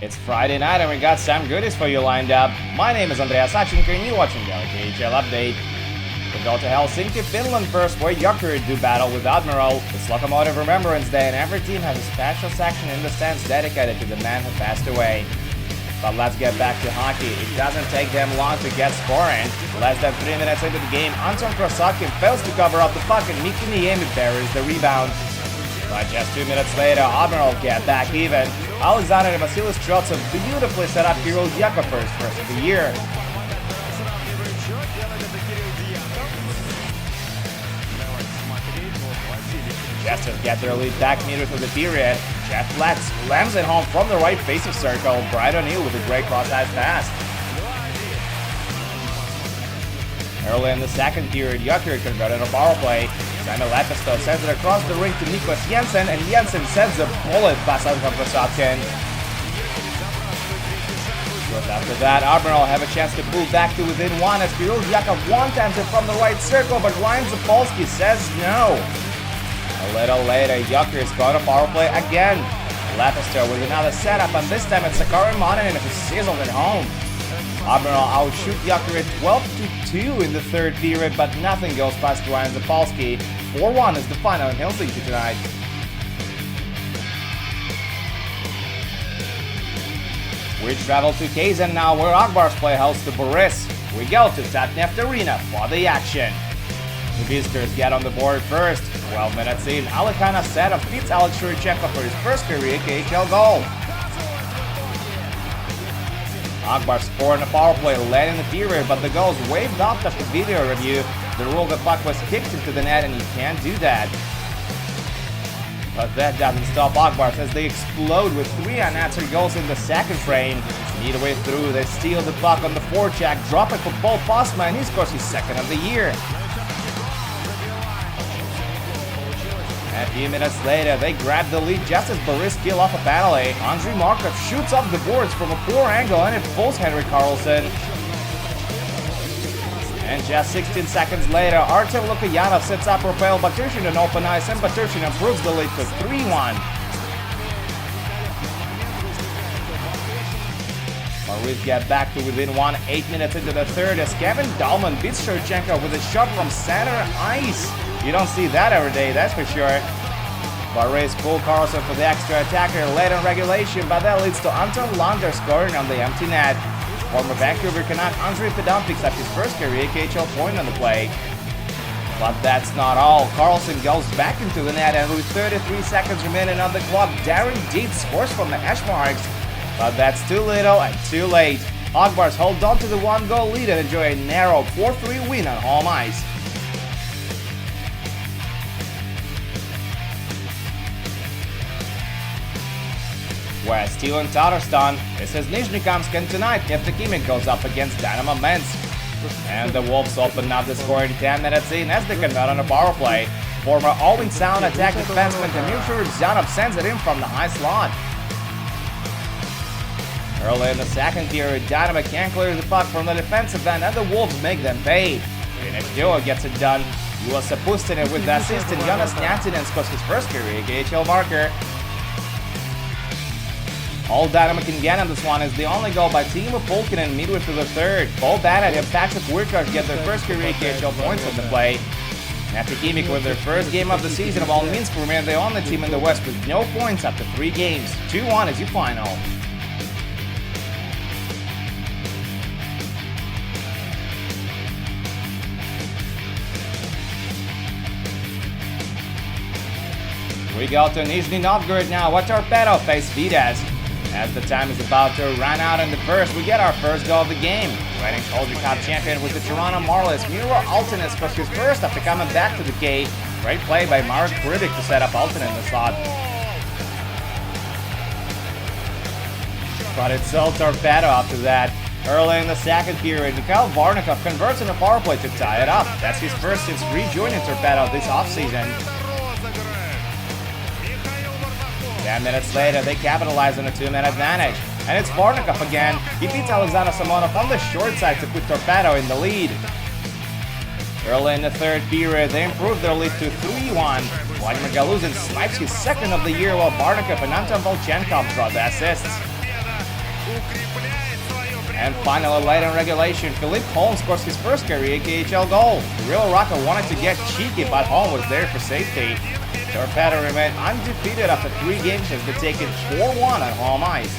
It's Friday night and we got some goodies for you lined up. My name is Andreas Sachenko and you're watching the KHL Update. We go to Helsinki, Finland first, where Jokerit do battle with Admiral. It's Locomotive Remembrance Day and every team has a special section in the stands dedicated to the man who passed away. But let's get back to hockey. It doesn't take them long to get scoring. Less than 3 minutes into the game, Anton Krasotkin fails to cover up the puck and Mikko Niemi buries the rebound. But just 2 minutes later, Admiral get back even. Alexander Vasilis Trotsov beautifully set up Kirill Yakov for his first of the year. Jesters get their lead back midway through the period. Jeff Blatt slams it home from the right facing circle. Brian O'Neill with a great cross-ice pass. Early in the second period, Jokerit converted a power play. Samuel Lepisto sends it across the ring to Niklas Jensen, and Jensen sends a bullet past Anton Krasotkin. Just after that, Admiral have a chance to pull back to within one as Kirill Yakov one-times it from the right circle, but Ryan Zapolsky says no. A little later, Jokerit scored a power play again. Lepisto with another setup, and this time it's Sakari Monanen who sizzled it home. Admiral outshoot Jokerit 12-2 in the third period, but nothing goes past Ryan Zapolsky. 4-1 is the final in Helsinki tonight. We travel to Kazan now, where Akbars play host to Boris. We go to Tatneft Arena for the action. The visitors get on the board first. 12 minutes in, Alekana Sedov beats Alex Shurichenko for his first career KHL goal. Akbar scored in a power play late in the period, but the goal was waved off after video review. The rule the puck was kicked into the net and you can't do that. But that doesn't stop Akbar as they explode with 3 unanswered goals in the second frame. Midway through, they steal the puck on the forecheck, drop it for Paul Postma, and he scores his second of the year. A few minutes later, they grab the lead just as Boris kill off a penalty. Andrei Markov shoots off the boards from a poor angle and it fools Henrik Karlsson. And just 16 seconds later, Artem Lukayanov sets up Rafael Batushin on open ice and Batushin improves the lead to 3-1. Maurice get back to within 1 8 minutes into the third as Kevin Dahlman beats Shurchenko with a shot from center ice. You don't see that every day, that's for sure. Maurice pulled Karlsson for the extra attacker late in regulation, but that leads to Anton Lander scoring on the empty net. Former Vancouver Canuck Andrei Pedon picks up his first career KHL point on the play. But that's not all. Karlsson goes back into the net, and with 33 seconds remaining on the clock, Darren Dietz scores from the hash marks. But that's too little and too late. Akbars hold on to the 1-goal lead and enjoy a narrow 4-3 win on home ice. West still in Tatarstan. This is Nizhny-Kamsk, and tonight Neftekhimik goes up against Dynamo Minsk. And the Wolves open up the scoring 10 minutes in as they convert on a power play. Former Owing Sound attack defenseman Damir Shuruzyanov sends it in from the high slot. Early in the second period, Dynamo can't clear the puck from the defensive end and the Wolves make them pay. Finnish duo gets it done. Juossa Pustinen with the assist and Jonas Nyatsinen scores his first career KHL marker. All Dynamo can get on this one is the only goal by Timo Pulkkinen midway through the third. Paul Bannett and Patrick Wirtz get their first career KHL points on the play. Neftekhimik with their first game of the season, while Minsk remain the only team in the West with no points after 3 games. 2-1 is your final. We go to Nizhny Novgorod now, where Torpedo face Vitesse. As the time is about to run out in the first, we get our first goal of the game. Reigning Calder Cup champion with the Toronto Marlies, Miro Aaltonen scores his first after coming back to the K. Great play by Marek Kridik to set up Aaltonen in the slot. But it's still Torpedo after that. Early in the second period, Mikhail Varnikov converts on a power play to tie it up. That's his first since rejoining Torpedo this offseason. 10 minutes later, they capitalize on a 2-minute advantage. And it's Varnikov again. He beats Alexander Samonov on the short side to put Torpedo in the lead. Early in the third period, they improved their lead to 3-1. Vladimir Galuzin snipes his second of the year, while Varnikov and Anton Volchenkov draw the assists. And finally, late in regulation, Philippe Holm scores his first career KHL goal. The Real Rocker wanted to get cheeky, but Holm was there for safety. Torpedo remained undefeated after 3 games, has been taken 4-1 on home ice.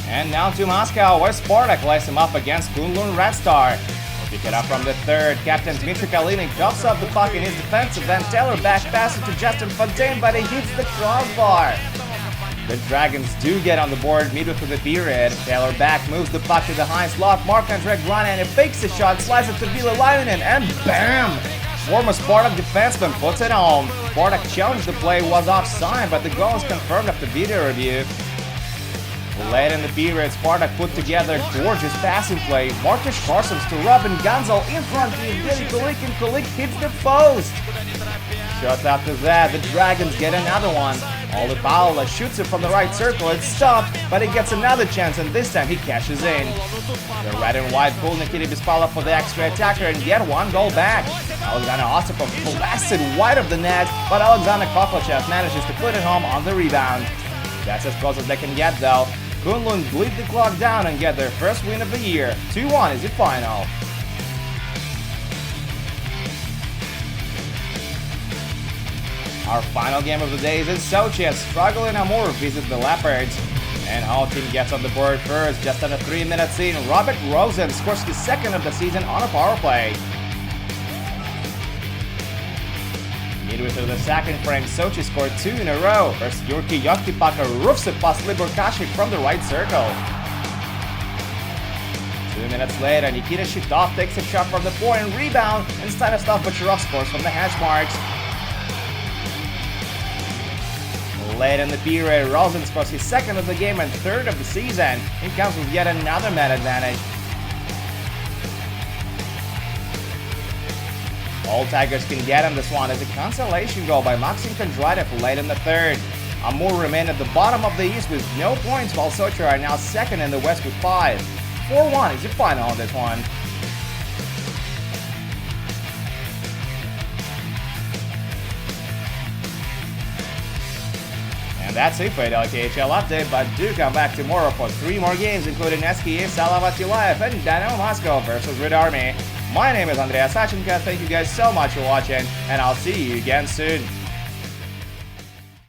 And now to Moscow, where Spartak lays him up against Kunlun Red Star. We'll pick it up from the third. Captain Dmitry Kalinin cuffs up the puck in his defensive, then Taylor back passes to Justin Fontaine, but he hits the crossbar. The Dragons do get on the board midway through the period. Taylor back moves the puck to the high slot. Marc-Andre Granian fakes the shot, slides it to Ville Lainen, and BAM! Former Spartak defenseman puts it home. Spartak challenged the play, was offside, but the goal is confirmed after video review. Late in the period, Spartak put together a gorgeous passing play. Marcus Parsons to Robin Gonzal in front to Evgeny Kulik, and Kulik hits the post. Shots after that, the Dragons get another one. Olli Paula shoots it from the right circle, it's stopped, but he gets another chance, and this time he cashes in. The red and white pull Nikita Bispala for the extra attacker and get 1 goal back. Alexander Osipov blasted wide of the net, but Alexander Kovalchev manages to put it home on the rebound. That's as close as they can get though. Kunlun bleed the clock down and get their first win of the year. 2-1 is the final. Our final game of the day is in Sochi as Struggle and Amur visit the Leopards. And our team gets on the board first. Just under 3 minutes in, Robert Rosen scores his second of the season on a power play. Midway through the second frame, Sochi scored 2 in a row. First, Yurki Yotkipaka roofs it past Libor Kashik from the right circle. 2 minutes later, Nikita Shitov takes a shot from the point and rebound, and Stanislav Bocharov scores from the hash marks. Late in the period, Rosen scores his second of the game and third of the season. He comes with yet another man advantage. All Tigers can get on this one as a consolation goal by Maxim Kondratev late in the third. Amur remain at the bottom of the East with no points, while Sochi are now second in the West with 5. 4-1 is the final on this one. And that's it for the KHL update, but do come back tomorrow for 3 more games, including SKA Salavat Ulayev and Dynamo Moscow versus Red Army. My name is Andreas Sachenka, thank you guys so much for watching, and I'll see you again soon.